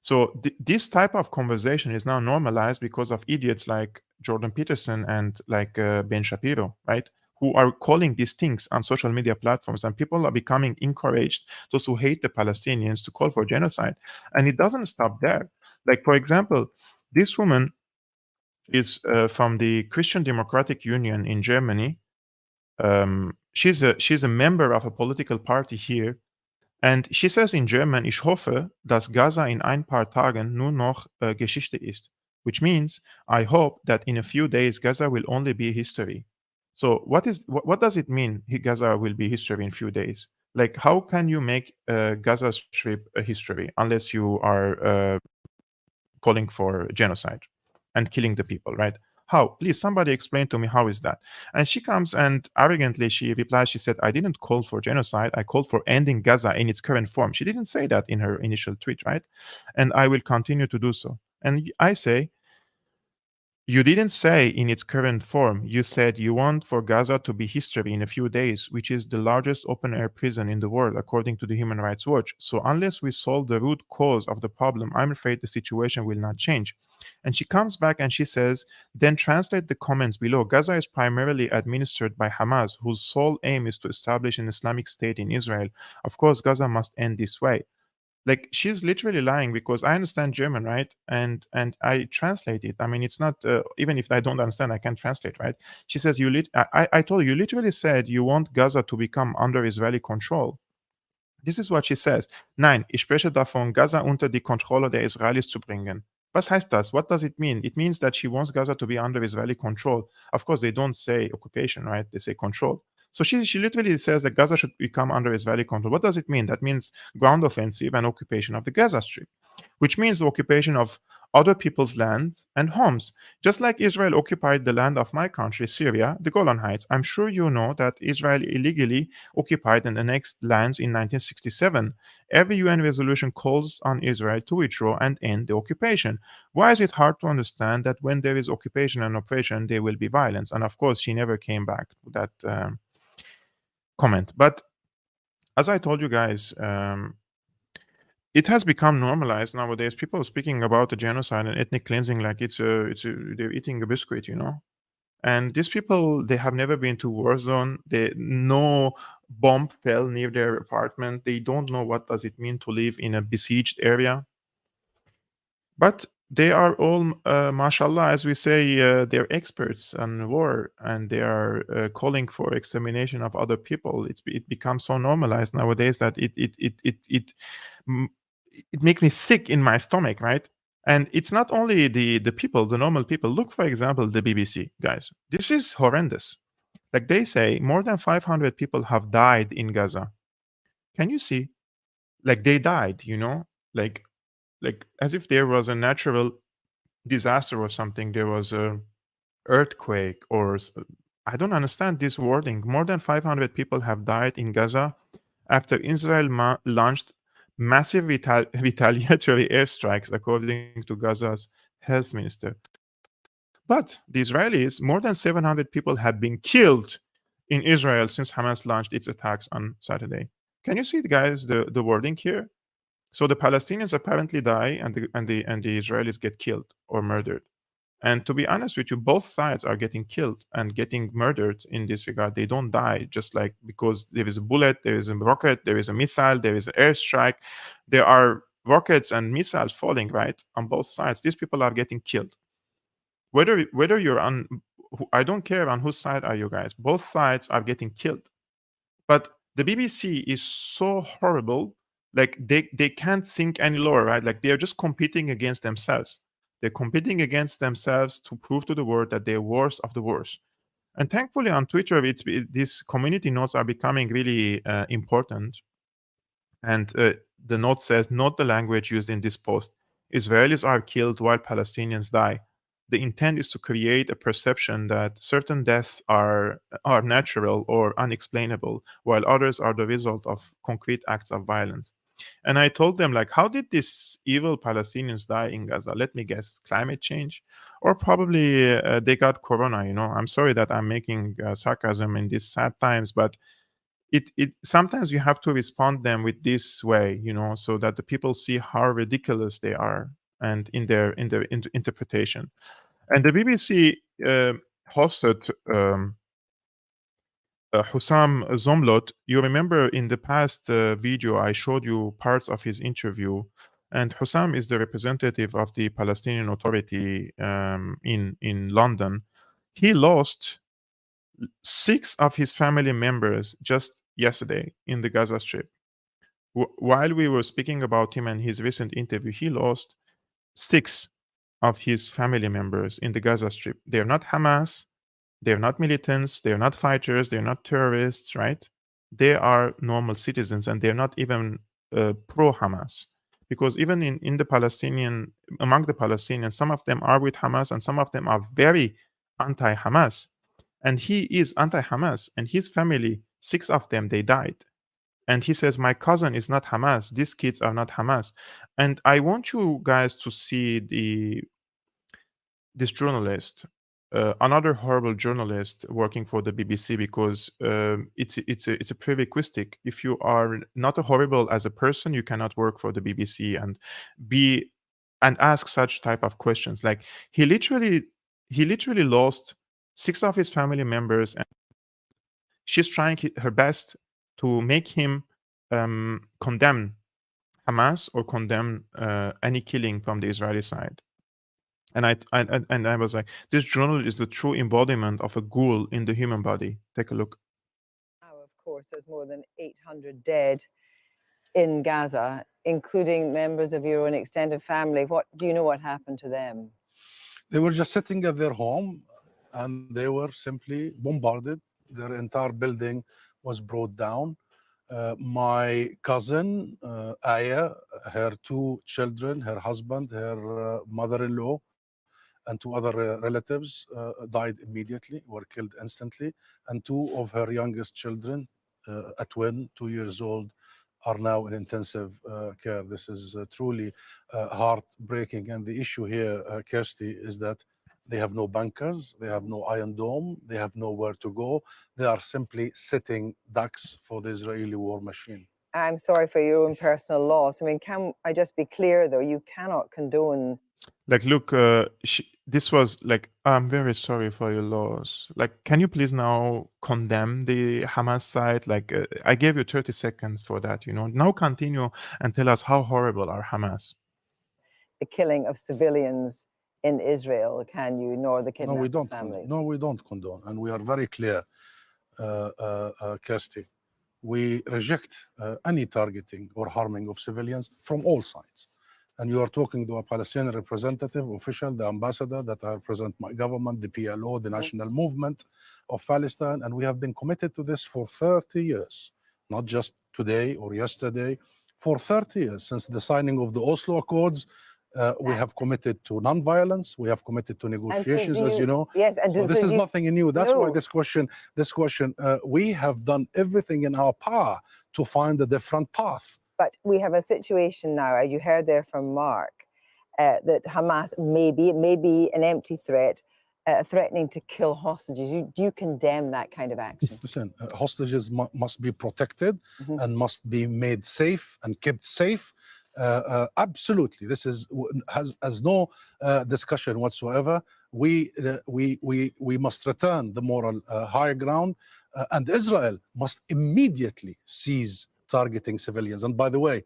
So this type of conversation is now normalized because of idiots like Jordan Peterson and like Ben Shapiro, right? Who are calling these things on social media platforms, and people are becoming encouraged, those who hate the Palestinians, to call for genocide. And it doesn't stop there. Like, for example, this woman is from the Christian Democratic Union in Germany. She's a member of a political party here. And she says in German, ich hoffe, dass Gaza in ein paar Tagen nur noch Geschichte ist, which means I hope that in a few days Gaza will only be history. So what does it mean Gaza will be history in few days? Like, how can you make Gaza Strip a history unless you are calling for genocide and killing the people, right? How? Please, somebody explain to me, how is that? And she comes and arrogantly she replies, she said, I didn't call for genocide. I called for ending Gaza in its current form. She didn't say that in her initial tweet, right? And I will continue to do so. And I say, you didn't say in its current form. You said you want for Gaza to be history in a few days, which is the largest open-air prison in the world, according to the Human Rights Watch. So unless we solve the root cause of the problem, I'm afraid the situation will not change. And she comes back and she says, then translate the comments below. Gaza is primarily administered by Hamas, whose sole aim is to establish an Islamic state in Israel. Of course, Gaza must end this way. Like, she's literally lying, because I understand German, right? And I translate it. I mean, it's not even if I don't understand, I can translate, right? She says, I told you literally said you want Gaza to become under Israeli control. This is what she says. Nein, ich spreche davon, Gaza unter die Kontrolle der Israelis zu bringen. Was heißt das? What does it mean? It means that she wants Gaza to be under Israeli control. Of course, they don't say occupation, right? They say control. So she literally says that Gaza should become under Israeli control. What does it mean? That means ground offensive and occupation of the Gaza Strip, which means the occupation of other people's land and homes. Just like Israel occupied the land of my country, Syria, the Golan Heights. I'm sure you know that Israel illegally occupied and annexed lands in 1967. Every UN resolution calls on Israel to withdraw and end the occupation. Why is it hard to understand that when there is occupation and oppression, there will be violence? And of course, she never came back to that comment. But as I told you guys, it has become normalized nowadays. People are speaking about the genocide and ethnic cleansing like they're eating a biscuit, And these people, they have never been to war zone. No bomb fell near their apartment. They don't know what does it mean to live in a besieged area. But they are all, mashallah, as we say, they're experts on war, and they are calling for extermination of other people. It becomes so normalized nowadays that mm, it makes me sick in my stomach, right? And it's not only the people, the normal people. Look, for example, the BBC, guys. This is horrendous. Like they say, more than 500 people have died in Gaza. Can you see? Like they died, like as if there was a natural disaster or something. There was a earthquake I don't understand this wording. More than 500 people have died in Gaza after Israel launched massive retaliatory airstrikes, according to Gaza's health minister. But the Israelis, more than 700 people have been killed in Israel since Hamas launched its attacks on Saturday. Can you see, guys, the wording here? So the Palestinians apparently die, and the Israelis get killed or murdered. And to be honest with you, both sides are getting killed and getting murdered in this regard. They don't die just like because there is a bullet, there is a rocket, there is a missile, there is an airstrike. There are rockets and missiles falling, right, on both sides. These people are getting killed. Whether you're on, I don't care on whose side are you guys. Both sides are getting killed. But the BBC is so horrible. Like they can't think any lower, right? Like they are just competing against themselves. They're competing against themselves to prove to the world that they're worst of the worst. And thankfully on Twitter, these community notes are becoming really important. And the note says, note the language used in this post. Israelis are killed while Palestinians die. The intent is to create a perception that certain deaths are natural or unexplainable, while others are the result of concrete acts of violence. And I told them, like, how did these evil Palestinians die in Gaza? Let me guess, climate change? Or probably they got corona, I'm sorry that I'm making sarcasm in these sad times, but it sometimes you have to respond them with this way, so that the people see how ridiculous they are and in their interpretation. And the BBC hosted Hussam Zomlot. You remember in the past video, I showed you parts of his interview. And Hussam is the representative of the Palestinian Authority in London. He lost 6 of his family members just yesterday in the Gaza Strip. While we were speaking about him and his recent interview, he lost 6 of his family members in the Gaza Strip. They're not Hamas, they're not militants, they're not fighters, they're not terrorists, right? They are normal citizens, and they're not even pro-Hamas. Because even among the Palestinians, some of them are with Hamas and some of them are very anti-Hamas. And he is anti-Hamas, and his family, 6 of them, they died. And he says, my cousin is not Hamas. These kids are not Hamas. And I want you guys to see this journalist, another horrible journalist working for the BBC, because it's a prerequisite. If you are not horrible as a person, you cannot work for the BBC and ask such type of questions. Like he literally lost 6 of his family members, and she's trying her best to make him condemn Hamas or condemn any killing from the Israeli side. And I was like, this journal is the true embodiment of a ghoul in the human body. Take a look. Now, of course, there's more than 800 dead in Gaza, including members of your own extended family. What do you know what happened to them? They were just sitting at their home and they were simply bombarded. Their entire building was brought down. My cousin, Aya, her 2 children, her husband, her mother-in-law, and 2 other relatives died immediately, were killed instantly. And 2 of her youngest children, a twin, 2 years old, are now in intensive care. This is truly heartbreaking. And the issue here, Kirsty, is that they have no bunkers, they have no Iron Dome, they have nowhere to go. They are simply sitting ducks for the Israeli war machine. I'm sorry for your own personal loss. I mean, can I just be clear, though? You cannot condone. Like, look, this was like, I'm very sorry for your loss. Like, can you please now condemn the Hamas side? Like, I gave you 30 seconds for that, you know. Now continue and tell us how horrible are Hamas. The killing of civilians in Israel, can you, nor the No, kidnapping we don't. families? No, we don't condone, and we are very clear, Kirsty. We reject any targeting or harming of civilians from all sides. And you are talking to a Palestinian representative, official, the ambassador that I represent my government, the PLO, the national movement of Palestine, and we have been committed to this for 30 years, not just today or yesterday, for 30 years since the signing of the Oslo Accords. We have committed to non-violence. We have committed to negotiations, as you know. Yes, and So this is nothing new. That's why No. this question, we have done everything in our power to find a different path. But we have a situation now, as you heard there from Mark, that Hamas may be an empty threat, threatening to kill hostages. Do you condemn that kind of action? Listen, hostages must be protected and must be made safe and kept safe. Absolutely, this has no discussion whatsoever. We must return the moral high ground, and Israel must immediately cease targeting civilians. And by the way,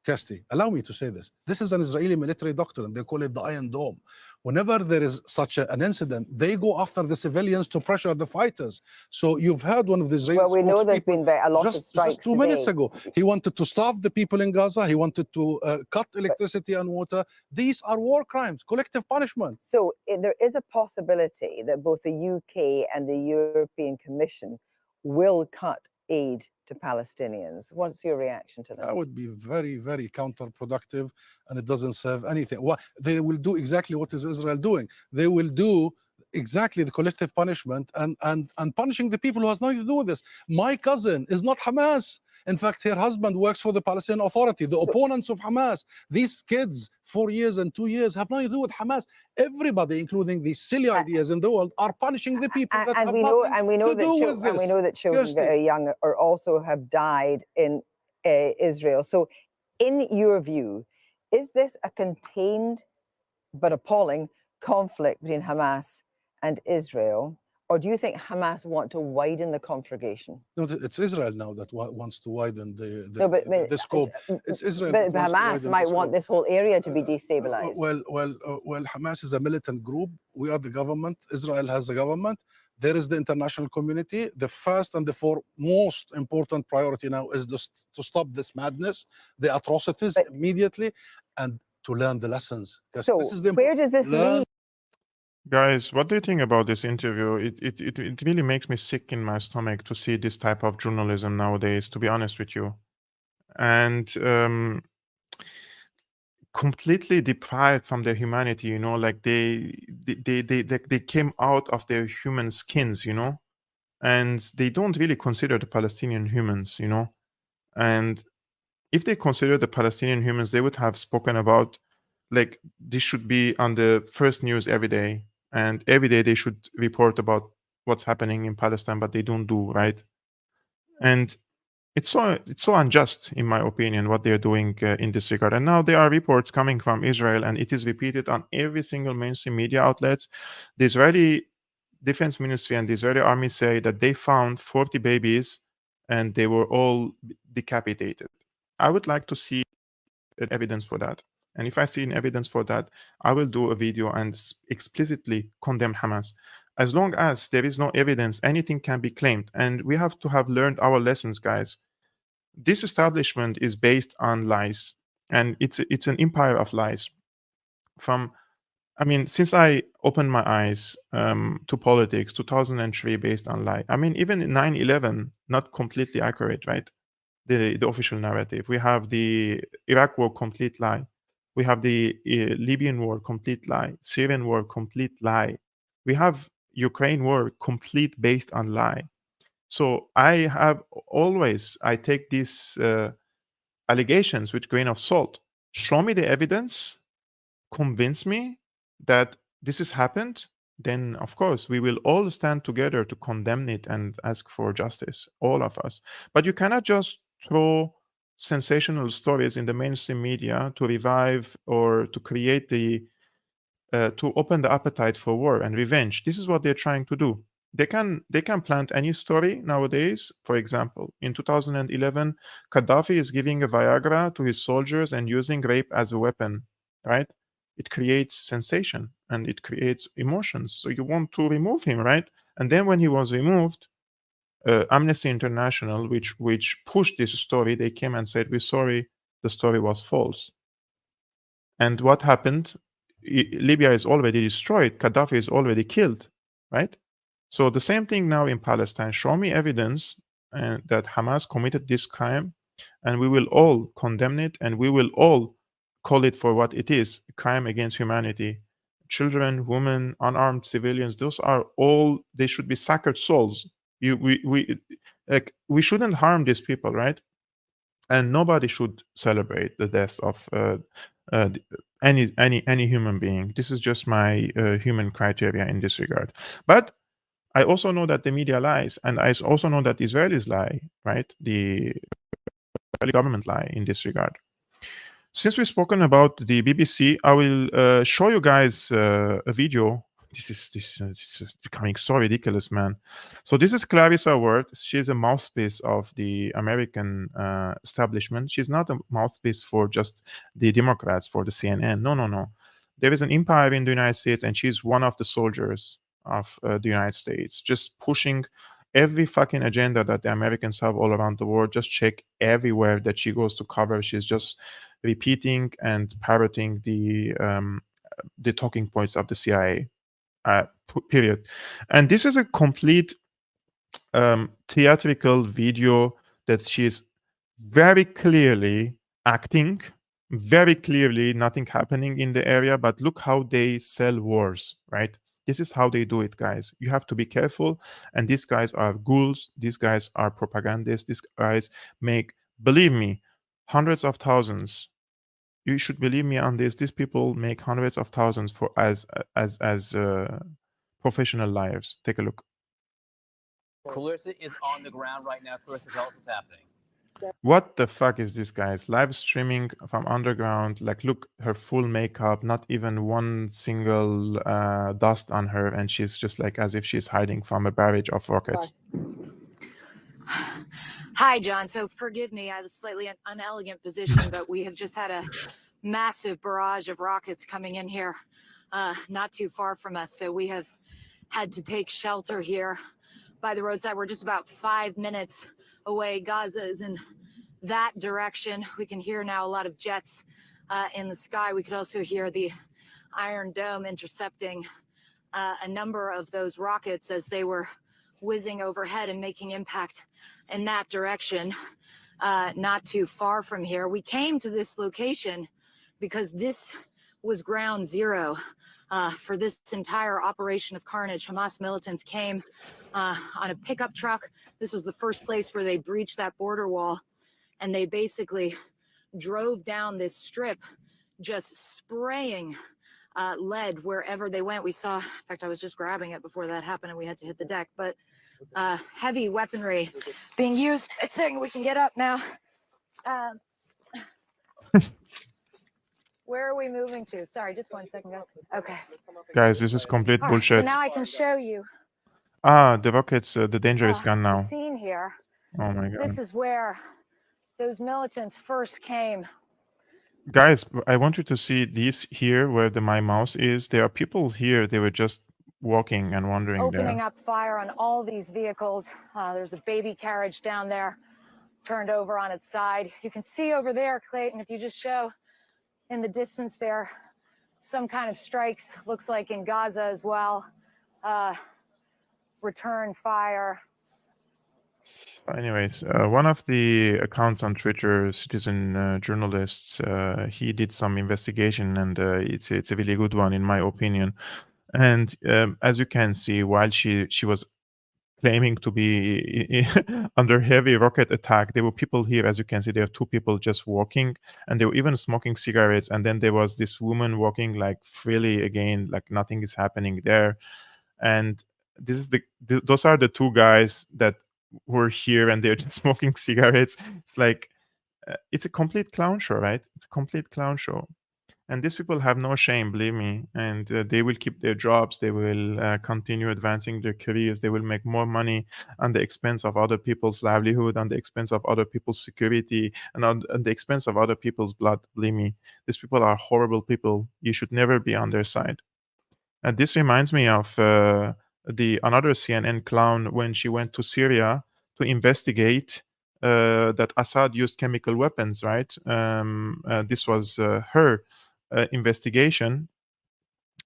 Kirsty, allow me to say this. This is an Israeli military doctrine. They call it the Iron Dome. Whenever there is such an incident, they go after the civilians to pressure the fighters. So you've heard one of the Israeli Well, we know there's been a lot of strikes just 2 minutes ago. He wanted to starve the people in Gaza. He wanted to cut electricity and water. These are war crimes, collective punishment. So there is a possibility that both the UK and the European Commission will cut aid to Palestinians. What's your reaction to that? That would be very, very counterproductive, and it doesn't serve anything. Well, they will do exactly what is Israel doing. They will do exactly the collective punishment and punishing the people who has nothing to do with this. My cousin is not Hamas. In fact, her husband works for the Palestinian Authority, the opponents of Hamas. These kids, 4 years and 2 years, have nothing to do with Hamas. Everybody, including these silly ideas in the world, are punishing the people that have nothing to do with this. And we know that children that are young or also have died in Israel. So, in your view, is this a contained but appalling conflict between Hamas and Israel? Or do you think Hamas want to widen the conflagration? No, it's Israel now that wants to widen the scope. It's Israel. But Hamas might want this whole area to be destabilized. Well, Hamas is a militant group. We are the government. Israel has a government. There is the international community. The first and the most important priority now is to stop this madness, the atrocities immediately, and to learn the lessons. So this is the where does this lead? Guys, what do you think about this interview? It really makes me sick in my stomach to see this type of journalism nowadays, to be honest with you. And completely deprived from their humanity, you know, like they came out of their human skins, you know, and they don't really consider the Palestinian humans, you know. And if they consider the Palestinian humans, they would have spoken about, like, this should be on the first news every day. And every day they should report about what's happening in Palestine, but they don't do, right? And it's so unjust, in my opinion, what they're doing in this regard. And now there are reports coming from Israel, and it is repeated on every single mainstream media outlets. The Israeli Defense Ministry and the Israeli army say that they found 40 babies and they were all decapitated. I would like to see evidence for that. And if I see an evidence for that, I will do a video and explicitly condemn Hamas. As long as there is no evidence, anything can be claimed. And we have to have learned our lessons, guys. This establishment is based on lies. And it's an empire of lies. Since I opened my eyes to politics, 2003, based on lie. I mean, even 9/11, not completely accurate, right? The official narrative. We have the Iraq war, complete lie. We have the Libyan war, complete lie. Syrian war, complete lie. We have Ukraine war, complete based on lie. So I take these allegations with grain of salt. Show me the evidence, convince me that this has happened, then of course we will all stand together to condemn it and ask for justice, all of us. But you cannot just throw sensational stories in the mainstream media to revive or to create the to open the appetite for war and revenge. This is what they're trying to do. They can plant any story nowadays. For example, in 2011, Gaddafi is giving a Viagra to his soldiers and using rape as a weapon, right? It creates sensation and it creates emotions. So you want to remove him, right? And then when he was removed, Amnesty International, which pushed this story, they came and said, "We're sorry, the story was false." And what happened? Libya is already destroyed. Gaddafi is already killed, right? So the same thing now in Palestine. Show me evidence that Hamas committed this crime, and we will all condemn it, and we will all call it for what it is: a crime against humanity. Children, women, unarmed civilians, those are all, they should be sacred souls. We shouldn't harm these people, right? And nobody should celebrate the death of any human being. This is just my human criteria in this regard. But I also know that the media lies, and I also know that Israelis lie, right? The Israeli government lie in this regard. Since we've spoken about the BBC, I will show you guys a video. This is becoming so ridiculous, man. So this is Clarissa Ward. She's a mouthpiece of the American establishment. She's not a mouthpiece for just the Democrats, for the CNN. No. There is an empire in the United States, and she's one of the soldiers of the United States, just pushing every fucking agenda that the Americans have all around the world. Just check everywhere that she goes to cover. She's just repeating and parroting the talking points of the CIA. Period. And this is a complete theatrical video that she's very clearly acting, very clearly nothing happening in the area, but look how they sell wars, right? This is how they do it, guys. You have to be careful. And these guys are ghouls. These guys are propagandists. These guys make, believe me, hundreds of thousands. You should believe me on this. These people make hundreds of thousands for as professional liars. Take a look. Clarissa is on the ground right now. Clarissa, tell us what's happening. What the fuck is this, guys? Live streaming from underground. Like, look, her full makeup, not even one single dust on her, and she's just like as if she's hiding from a barrage of rockets. Hi, John. So forgive me, I have a slightly unelegant position, but we have just had a massive barrage of rockets coming in here, not too far from us. So we have had to take shelter here by the roadside. We're just about 5 minutes away. Gaza is in that direction. We can hear now a lot of jets in the sky. We could also hear the Iron Dome intercepting a number of those rockets as they were whizzing overhead and making impact in that direction, not too far from here. We came to this location because this was ground zero for this entire operation of carnage. Hamas militants came on a pickup truck. This was the first place where they breached that border wall, and they basically drove down this strip, just spraying lead wherever they went. We saw, in fact, I was just grabbing it before that happened and we had to hit the deck, but heavy weaponry being used. It's saying we can get up now. Where are we moving to? Sorry, just 1 second, guys. Okay. Guys, this is complete bullshit. So now I can show you. The rockets, the danger is gone now. The scene here. Oh my God. This is where those militants first came. Guys, I want you to see these here where my mouse is. There are people here. They were just walking and wandering opening there. Up fire on all these vehicles. There's a baby carriage down there turned over on its side. You can see over there, Clayton, if you just show in the distance there, some kind of strikes, looks like in Gaza as well. Return fire. Anyways, one of the accounts on Twitter, citizen journalists, he did some investigation, and it's a really good one in my opinion. And as you can see, while she was claiming to be under heavy rocket attack, there were people here. As you can see, there are two people just walking, and they were even smoking cigarettes. And then there was this woman walking like freely again, like nothing is happening there. And this is those are the two guys that were here, and they're just smoking cigarettes. It's like it's a complete clown show, right? It's a complete clown show. And these people have no shame, believe me, and they will keep their jobs. They will continue advancing their careers. They will make more money on the expense of other people's livelihood, on the expense of other people's security, and on the expense of other people's blood. Believe me, these people are horrible people. You should never be on their side. And this reminds me of another CNN clown when she went to Syria to investigate that Assad used chemical weapons, right? This was her investigation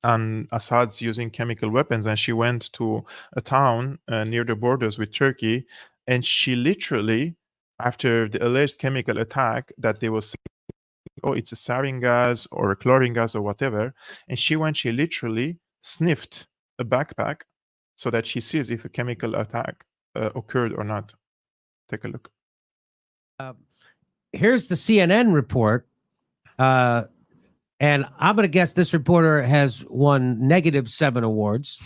on Assad's using chemical weapons, and she went to a town near the borders with Turkey, and she literally, after the alleged chemical attack that they was saying, oh, it's a sarin gas or a chlorine gas or whatever, and she literally sniffed a backpack so that she sees if a chemical attack occurred or not. Take a look. Here's the CNN report. And I'm going to guess this reporter has won -7 awards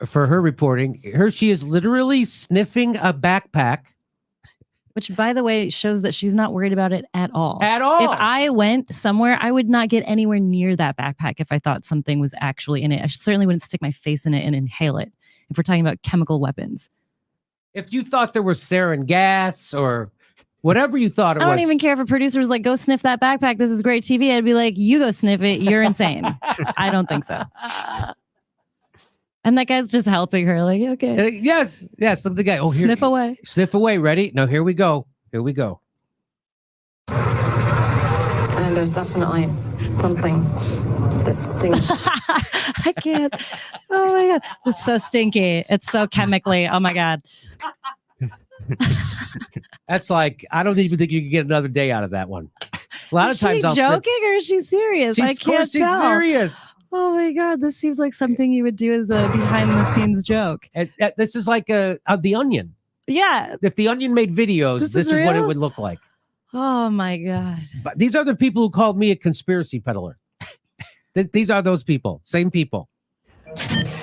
for her reporting. She is literally sniffing a backpack. Which, by the way, shows that she's not worried about it at all. At all. If I went somewhere, I would not get anywhere near that backpack if I thought something was actually in it. I certainly wouldn't stick my face in it and inhale it if we're talking about chemical weapons. If you thought there was sarin gas or whatever you thought it was. I don't even care if a producer was like, go sniff that backpack. This is great TV. I'd be like, you go sniff it. You're insane. I don't think so. And that guy's just helping her. Like, okay. Yes. Look at the guy. Oh, here. Sniff away. Sniff away. Ready? No, here we go. Here we go. And there's definitely something that stings. I can't. Oh my God. It's so stinky. It's so chemically. Oh my God. That's like, I don't even think you can get another day out of that one. A lot of times Is she joking or is she serious? I can't tell. She's serious. Oh my God, this seems like something you would do as a behind the scenes joke. This is like The Onion. Yeah. If The Onion made videos, this is what it would look like. Oh my God. But these are the people who called me a conspiracy peddler. These are those people. Same people.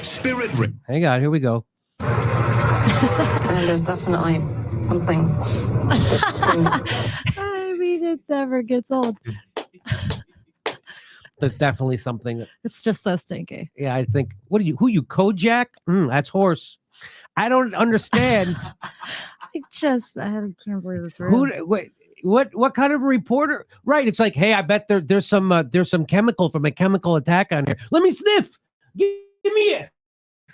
Spirit. Hang on, here we go. And there's definitely something that stings. I mean, it never gets old. There's definitely something. It's just so stinky. Yeah, I think. Who are you, Kojak? That's horse. I don't understand. I can't believe this. Real. What kind of a reporter? Right. It's like, hey, I bet there's some chemical from a chemical attack on here. Let me sniff. Give me it.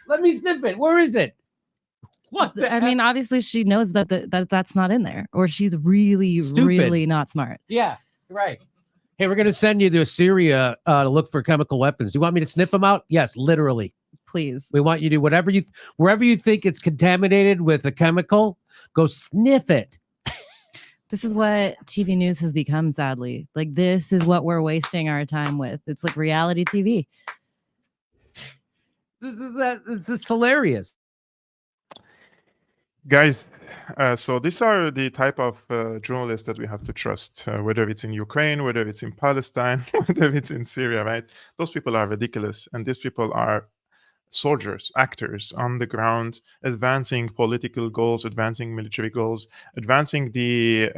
Let me sniff it. Where is it? What? I mean, obviously she knows that that's not in there, or she's really, Stupid. really not smart. Yeah, right. Hey, we're going to send you to Syria to look for chemical weapons. Do you want me to sniff them out? Yes, literally. Please. We want you to wherever you think it's contaminated with a chemical, go sniff it. This is what TV news has become, sadly. Like, this is what we're wasting our time with. It's like reality TV. This is hilarious. Guys, so these are the type of journalists that we have to trust, whether it's in Ukraine, whether it's in Palestine, whether it's in Syria, right? Those people are ridiculous. And these people are soldiers, actors on the ground, advancing political goals, advancing military goals, advancing the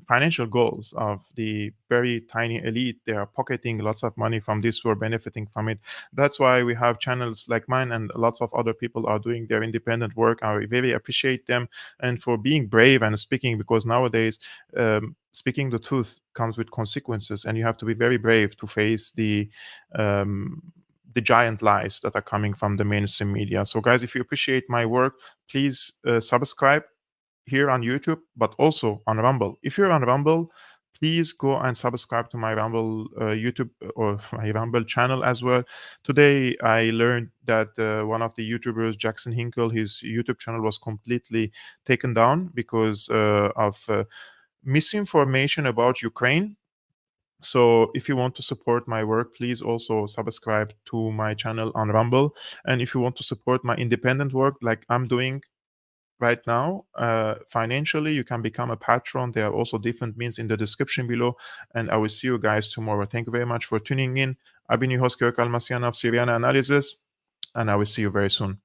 financial goals of the very tiny elite. They are pocketing lots of money from this, who are benefiting from it. That's why we have channels like mine, and lots of other people are doing their independent work. I very appreciate them and for being brave and speaking, because nowadays speaking the truth comes with consequences, and you have to be very brave to face the giant lies that are coming from the mainstream media. So guys, if you appreciate my work, please subscribe here on YouTube, but also on Rumble. If you're on Rumble, please go and subscribe to my Rumble YouTube or my Rumble channel as well. Today, I learned that one of the YouTubers, Jackson Hinkle, his YouTube channel was completely taken down because of misinformation about Ukraine. So if you want to support my work, please also subscribe to my channel on Rumble. And if you want to support my independent work like I'm doing right now, financially, you can become a patron. There are also different means in the description below. And I will see you guys tomorrow. Thank you very much for tuning in. I've been your host, Almassian of Syriana Analysis, and I will see you very soon.